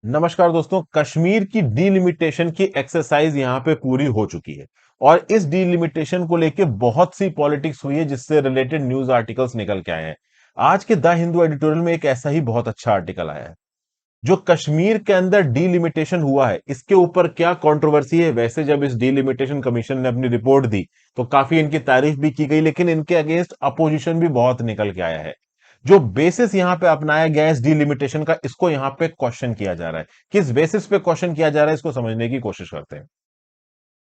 नमस्कार दोस्तों। कश्मीर की डीलिमिटेशन की एक्सरसाइज यहां पे पूरी हो चुकी है और इस डीलिमिटेशन को लेके बहुत सी पॉलिटिक्स हुई है जिससे रिलेटेड न्यूज आर्टिकल्स निकल के आए हैं। आज के द हिंदू एडिटोरियल में एक ऐसा ही बहुत अच्छा आर्टिकल आया है। जो कश्मीर के अंदर डीलिमिटेशन हुआ है इसके ऊपर क्या कंट्रोवर्सी है। वैसे जब इस डीलिमिटेशन कमीशन ने अपनी रिपोर्ट दी तो काफी इनकी तारीफ भी की गई, लेकिन इनके अगेंस्ट अपोजिशन भी बहुत निकल के आया है। जो बेसिस यहां पे अपनाया गया है इस डीलिमिटेशन का, इसको यहां पे क्वेश्चन किया जा रहा है। किस बेसिस पे क्वेश्चन किया जा रहा है इसको समझने की कोशिश करते हैं।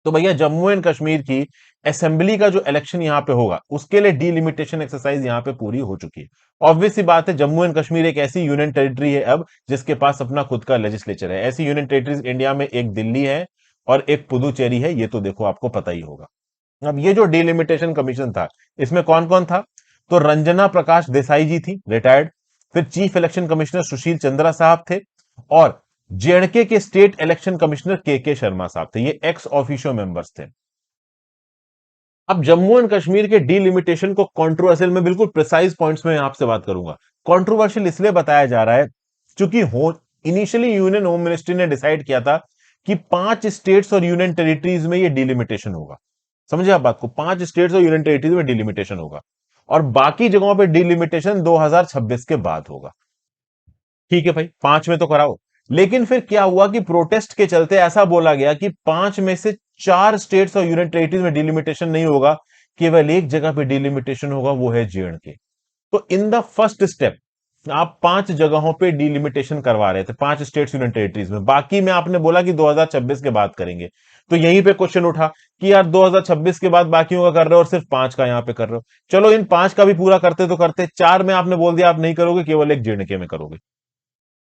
तो भैया, जम्मू एंड कश्मीर की असेंबली का जो इलेक्शन यहां पे होगा उसके लिए डीलिमिटेशन एक्सरसाइज यहां पे पूरी हो चुकी है। ऑब्वियस सी बात है, जम्मू एंड कश्मीर एक ऐसी यूनियन टेरिटरी है अब जिसके पास अपना खुद का लेजिस्लेचर है। ऐसी यूनियन टेरिटरीज इंडिया में एक दिल्ली है और एक पुदुचेरी है, ये तो देखो आपको पता ही होगा। अब ये जो डीलिमिटेशन कमीशन था इसमें कौन कौन था? तो रंजना प्रकाश देसाई जी थी, रिटायर्ड। फिर chief election commissioner Sushil Chandra साहब थे और जेएंडके के स्टेट इलेक्शन कमिश्नर के शर्मा साहब थे। ये एक्स ऑफिशियो मेंबर्स थे। अब जम्मू एंड कश्मीर के डीलिमिटेशन को कंट्रोवर्शियल में बिल्कुल प्रिसाइज पॉइंट्स में आपसे बात करूंगा। कंट्रोवर्शियल इसलिए बताया जा रहा है क्योंकि हो इनिशियली यूनियन होम मिनिस्ट्री ने डिसाइड किया था कि 5 स्टेट्स और यूनियन टेरिटरीज में ये डीलिमिटेशन होगा। समझे आप बात को? 5 स्टेट्स और यूनियन टेरिटरीज में डीलिमिटेशन होगा और बाकी जगहों पे डीलिमिटेशन 2026 के बाद होगा। ठीक है भाई, 5 में तो कराओ। लेकिन फिर क्या हुआ कि प्रोटेस्ट के चलते ऐसा बोला गया कि 5 में से 4 स्टेट्स और यूनियन टेरिटरीज में डिलिमिटेशन नहीं होगा, केवल एक जगह पे डिलिमिटेशन होगा, वो है जेएंडके। तो इन द फर्स्ट स्टेप आप 5 जगहों पे डिलिमिटेशन करवा रहे थे, 5 स्टेट्स यूनियन टेरिटरीज में। बाकी में आपने बोला कि 2026 के बाद करेंगे। तो यहीं पे क्वेश्चन उठा कि यार 2026 के बाद बाकियों का कर रहे हो और सिर्फ 5 का यहां पे कर रहे हो। चलो इन 5 का भी पूरा करते तो करते, 4 में आपने बोल दिया आप नहीं करोगे, केवल एक जेएंडके में करोगे।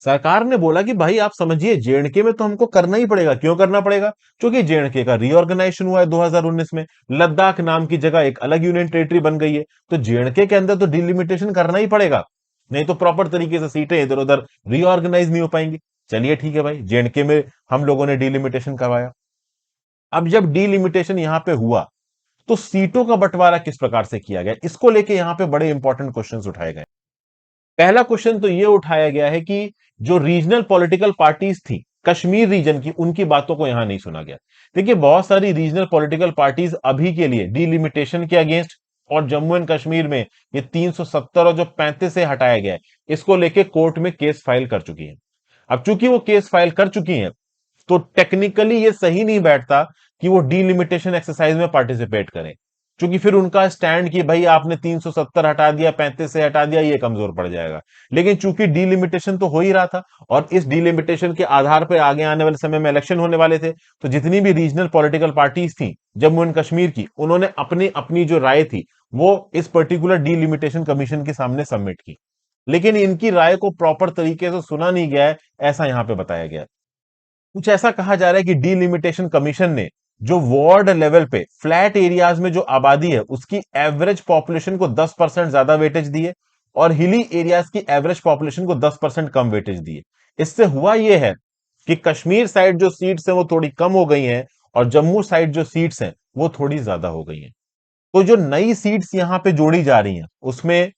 सरकार ने बोला कि भाई आप समझिए, जेएंडके में तो हमको करना ही पड़ेगा। क्यों करना पड़ेगा? क्योंकि जेएंडके का रीऑर्गेनाइजेशन हुआ है 2019 में। लद्दाख नाम की जगह एक अलग यूनियन टेरिटरी बन गई है, तो जेएंडके के अंदर तो डिलिमिटेशन करना ही पड़ेगा, नहीं तो प्रॉपर तरीके से सीटें इधर उधर रीऑर्गेनाइज नहीं हो पाएंगी। चलिए ठीक है भाई, जेएंडके में हम लोगों ने डिलिमिटेशन करवाया। अब जब डिलिमिटेशन यहां पे हुआ तो सीटों का बंटवारा किस प्रकार से किया गया, इसको लेके यहां पे बड़े इंपॉर्टेंट क्वेश्चंस उठाए गए। पहला क्वेश्चन तो यह उठाया गया है कि जो रीजनल पॉलिटिकल पार्टीज थी कश्मीर रीजन की, उनकी बातों को यहां नहीं सुना गया। देखिए, बहुत सारी रीजनल पॉलिटिकल पार्टीज अभी के लिए डीलिमिटेशन के अगेंस्ट और जम्मू एंड कश्मीर में ये 370 और जो 35 से हटाया गया है, इसको लेके कोर्ट में केस फाइल कर चुकी है। अब चूंकि वो केस फाइल कर चुकी हैं, तो टेक्निकली ये सही नहीं बैठता कि वो डीलिमिटेशन एक्सरसाइज में पार्टिसिपेट करें, क्योंकि फिर उनका स्टैंड कि भाई आपने 370 हटा दिया, 35 से हटा दिया, ये कमजोर पड़ जाएगा। लेकिन चूंकि डीलिमिटेशन तो हो ही रहा था और इस डीलिमिटेशन के आधार पर आगे आने वाले समय में इलेक्शन होने वाले थे, तो जितनी भी रीजनल पॉलिटिकल पार्टीज थी जम्मू एंड कश्मीर की, उन्होंने अपनी अपनी जो राय थी वो इस पर्टिकुलर डीलिमिटेशन कमीशन के सामने सबमिट की। लेकिन इनकी राय को प्रॉपर तरीके से सुना नहीं गया है, ऐसा यहां पे बताया गया। कुछ ऐसा कहा जा रहा है कि डीलिमिटेशन कमीशन ने जो वार्ड लेवल पे फ्लैट एरियाज में जो आबादी है उसकी एवरेज पॉपुलेशन को 10% ज्यादा वेटेज दिए और हिली एरियाज की एवरेज पॉपुलेशन को 10% कम वेटेज दिए। इससे हुआ यह है कि कश्मीर साइड जो सीट्स हैं वो थोड़ी कम हो गई हैं और जम्मू साइड जो सीट्स हैं वो थोड़ी ज्यादा हो गई हैं। तो जो नई सीट्स यहां पे जोड़ी जा रही हैं उसमें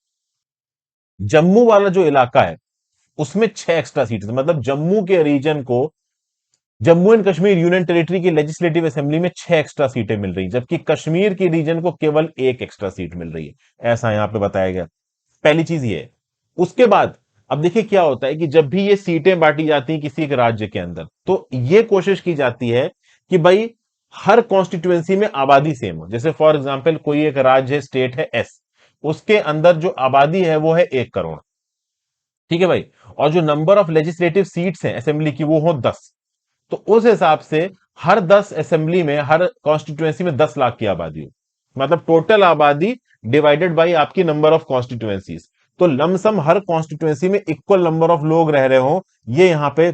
जम्मू वाला जो इलाका है उसमें 6 एक्स्ट्रा सीट्स, मतलब जम्मू के रीजन को, Jammu and Kashmir union territory की लेजिस्लेटिव असेंबली में 6 एक्स्ट्रा सीटें मिल रही, जबकि कश्मीर की रीजन को केवल 1 एक्स्ट्रा सीट मिल रही है। ऐसा यहां पे बताया गया। पहली चीज ये है। उसके बाद अब देखिए क्या होता है कि जब भी ये सीटें बांटी जाती हैं किसी एक राज्य के अंदर, तो ये कोशिश की जाती है कि भाई हर कॉन्स्टिट्यूएंसी में आबादी सेम हो। जैसे फॉर एग्जाम्पल कोई एक राज्य है, स्टेट है एस, उसके अंदर जो आबादी है वो है 1 करोड़। ठीक है भाई, और जो नंबर ऑफ लेजिस्लेटिव सीट्स हैं असेंबली की वो हो 10। तो उस हिसाब से हर 10 असेंबली में, हर कॉन्स्टिट्यूएंसी में 10 लाख की आबादी हो, मतलब टोटल आबादी डिवाइडेड बाई आपकी नंबर ऑफ कॉन्स्टिट्यूएंसीज। तो लमसम हर कॉन्स्टिट्यूएंसी में इक्वल नंबर ऑफ लोग रह रहे हो, ये यहां पे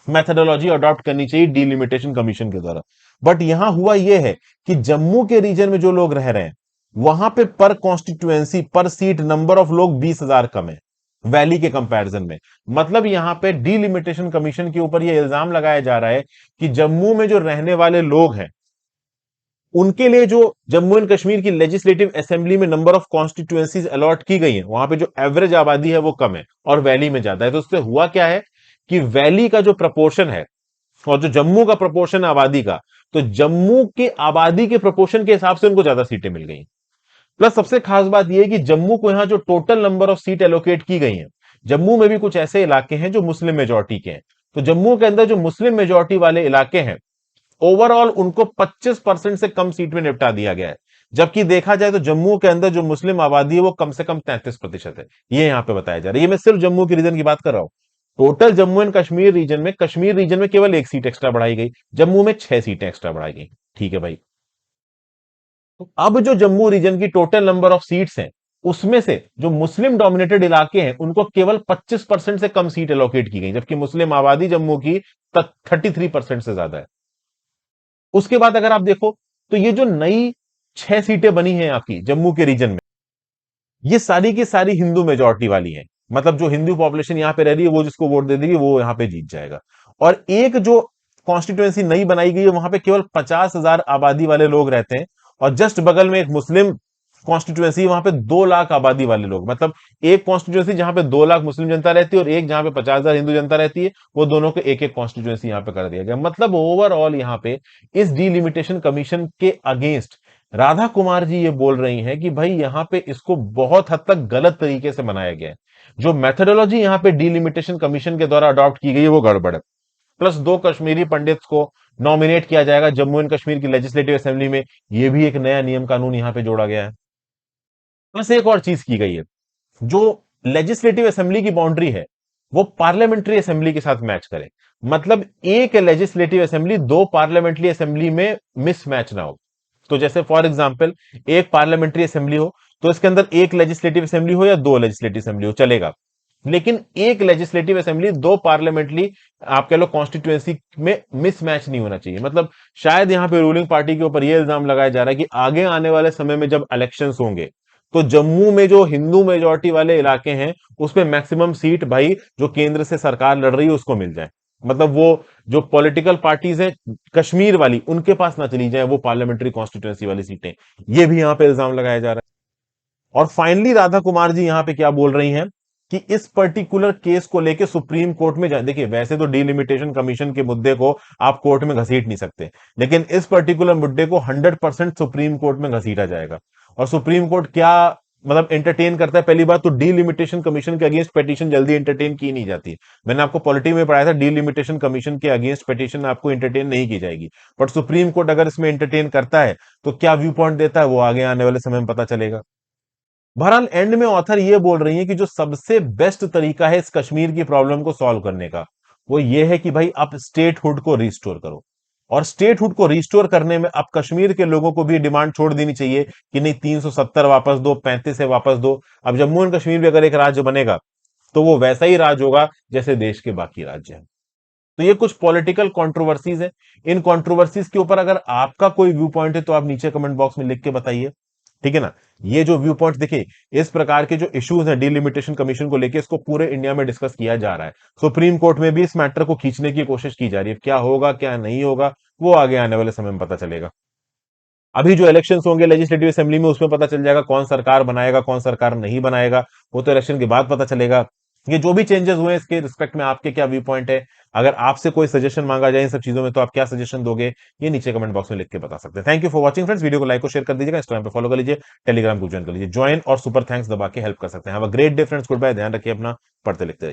मेथडोलॉजी अडॉप्ट करनी चाहिए डीलिमिटेशन कमीशन के द्वारा। बट यहां हुआ यह है कि जम्मू के रीजन में जो लोग रह रहे हैं वहां पे पर कॉन्स्टिट्यूएंसी पर सीट नंबर ऑफ लोग 20,000 कम है वैली के कंपैरिजन में। मतलब यहां पे डीलिमिटेशन कमीशन के ऊपर यह इल्जाम लगाया जा रहा है कि जम्मू में जो रहने वाले लोग हैं उनके लिए जो जम्मू एंड कश्मीर की लेजिस्लेटिव असेंबली में नंबर ऑफ कॉन्स्टिट्यूएंसीज अलॉट की गई है, वहां पे जो एवरेज आबादी है वो कम है और वैली में ज्यादा है। तो उससे हुआ क्या है कि वैली का जो प्रपोर्शन है और जो जम्मू का प्रपोर्शन है आबादी का, तो जम्मू के आबादी के प्रपोर्शन के हिसाब से उनको ज्यादा सीटें मिल गई। प्लस सबसे खास बात यह है कि जम्मू को यहां जो total number of seat allocate की गई है, जम्मू में भी कुछ ऐसे इलाके हैं जो मुस्लिम मेजोरिटी के हैं, तो जम्मू के अंदर जो मुस्लिम मेजोरिटी वाले इलाके हैं, ओवरऑल उनको 25% से कम सीट में निपटा दिया गया है। जबकि देखा जाए तो जम्मू के अंदर जो मुस्लिम आबादी है वो कम से कम 33% है, ये यहां पे बताया जा रहा है। ये मैं सिर्फ जम्मू के रीजन की बात कर रहा हूं। Total Jammu and Kashmir region में केवल एक सीट एक्स्ट्रा बढ़ाई गई, जम्मू में 6 सीटें एक्स्ट्रा बढ़ाई गई। ठीक है भाई। तो अब जो जम्मू रीजन की टोटल नंबर ऑफ सीट्स हैं, उसमें से जो मुस्लिम डोमिनेटेड इलाके हैं उनको केवल 25% से कम सीट एलोकेट की गई, जबकि मुस्लिम आबादी जम्मू की 33% से ज्यादा है। उसके बाद अगर आप देखो तो ये जो नई 6 सीटें बनी हैं आपकी जम्मू के रीजन में, ये सारी की सारी हिंदू मेजोरिटी वाली हैं। मतलब जो हिंदू पॉपुलेशन यहां पे रह रही है वो जिसको वोट दे देगी वो यहां पे जीत जाएगा। और एक जो कॉन्स्टिट्यूएंसी नई बनाई गई है वहां पे केवल 50,000 आबादी वाले लोग रहते हैं, और जस्ट बगल में एक मुस्लिम कॉन्स्टिट्यूएंसी, वहां पे 2 लाख आबादी वाले लोग, मतलब एक कॉन्स्टिट्यूएंसी जहां पे 2 लाख मुस्लिम जनता रहती है और एक जहां पे 50,000 हिंदू जनता रहती है, वो दोनों को एक एक कॉन्स्टिट्यूएंसी यहां पे कर दिया गया। मतलब ओवरऑल यहां पे इस डिलिमिटेशन कमीशन के अगेंस्ट राधा कुमार जी ये बोल रही हैं कि भाई यहां पे इसको बहुत हद तक गलत तरीके से बनाया गया है, जो मेथोडोलॉजी यहां पे डिलिमिटेशन कमीशन के द्वारा अडॉप्ट की गई है वो गड़बड़ है। प्लस 2 कश्मीरी पंडित्स को नॉमिनेट किया जाएगा जम्मू एंड कश्मीर की लेजिस्लेटिव असेंबली में, यह भी एक नया नियम कानून यहां पे जोड़ा गया है। प्लस एक और चीज की गई है, जो लेजिस्लेटिव असेंबली की बाउंड्री है वो पार्लियामेंट्री असेंबली के साथ मैच करे। मतलब एक लेजिस्लेटिव असेंबली दो पार्लियामेंट्री असेंबली में मिसमैच ना हो। तो जैसे फॉर एग्जांपल एक पार्लियामेंट्री असेंबली हो तो इसके अंदर एक लेजिस्लेटिव असेंबली हो या दो लेजिस्लेटिव असेंबली हो चलेगा, लेकिन एक लेजिस्लेटिव असेंबली दो पार्लियामेंट्री आप कह लो कॉन्स्टिट्यूएंसी में मिसमैच नहीं होना चाहिए। मतलब शायद यहां पे रूलिंग पार्टी के ऊपर यह इल्जाम लगाया जा रहा है कि आगे आने वाले समय में जब इलेक्शंस होंगे तो जम्मू में जो हिंदू मेजोरिटी वाले इलाके हैं उसमें मैक्सिमम सीट भाई जो केंद्र से सरकार लड़ रही है उसको मिल जाए। मतलब वो जो पॉलिटिकल पार्टीज हैं कश्मीर वाली उनके पास ना चली जाए वो पार्लियामेंट्री कॉन्स्टिट्यूएंसी वाली सीटें, ये भी यहां पे इल्जाम लगाया जा रहा है। और फाइनली राधा कुमार जी यहां पे क्या बोल रही हैं कि इस पर्टिकुलर केस को लेके सुप्रीम कोर्ट में जाए। देखिए वैसे तो डिलिमिटेशन कमीशन के मुद्दे को आप कोर्ट में घसीट नहीं सकते, लेकिन इस पर्टिकुलर मुद्दे को 100% सुप्रीम कोर्ट में घसीटा जाएगा। और सुप्रीम कोर्ट क्या मतलब एंटरटेन करता है, पहली बात तो डिलिमिटेशन कमीशन के अगेंस्ट पिटीशन जल्दी एंटरटेन की नहीं जाती। मैंने आपको पॉलिटी में पढ़ाया था डिलिमिटेशन कमीशन के अगेंस्ट पिटीशन आपको एंटरटेन नहीं की जाएगी, बट सुप्रीम कोर्ट अगर इसमें एंटरटेन करता है तो क्या व्यू पॉइंट देता है वो आगे आने वाले समय में पता चलेगा। बहरहाल एंड में ऑथर ये बोल रही है कि जो सबसे बेस्ट तरीका है इस कश्मीर की प्रॉब्लम को सॉल्व करने का वो ये है कि भाई आप स्टेटहुड को रिस्टोर करो। और स्टेटहुड को रिस्टोर करने में अब कश्मीर के लोगों को भी डिमांड छोड़ देनी चाहिए कि नहीं 370 वापस दो, 35 है वापस दो। अब जम्मू एंड कश्मीर भी अगर एक राज्य बनेगा तो वो वैसा ही राज्य होगा जैसे देश के बाकी राज्य हैं। तो ये कुछ पॉलिटिकल कंट्रोवर्सीज है। इन कंट्रोवर्सीज के ऊपर अगर आपका कोई व्यू पॉइंट है तो आप नीचे कमेंट बॉक्स में लिख के बताइए, ठीक है ना। ये जो व्यू पॉइंट देखिए, इस प्रकार के जो इश्यूज हैं डिलिमिटेशन कमीशन को लेकर इसको पूरे इंडिया में डिस्कस किया जा रहा है। सुप्रीम कोर्ट में भी इस मैटर को खींचने की कोशिश की जा रही है। क्या होगा क्या नहीं होगा वो आगे आने वाले समय में पता चलेगा। अभी जो इलेक्शंस होंगे लेजिस्लेटिव असेंबली में उसमें पता चल जाएगा कौन सरकार बनाएगा कौन सरकार नहीं बनाएगा, वो तो इलेक्शन के बाद पता चलेगा। ये जो भी चेंजेस हुए इसके रिस्पेक्ट में आपके क्या व्यू पॉइंट है, अगर आपसे कोई सजेशन मांगा जाए इन सब चीजों में तो आप क्या सजेशन दोगे, ये नीचे कमेंट बॉक्स में लिख के बता सकते हैं। Thank you for watching friends, video को लाइक और शेयर कर दीजिएगा, इंस्टाग्राम पे फॉलो कर लीजिए, टेलीग्राम को ज्वाइन कर लीजिए, ज्वाइन और सुपर थैंक्स दबा के हेल्प कर सकते हैं। Have a great day friends, good bye, ध्यान रखिए अपना, पढ़ते लिखते रहिए।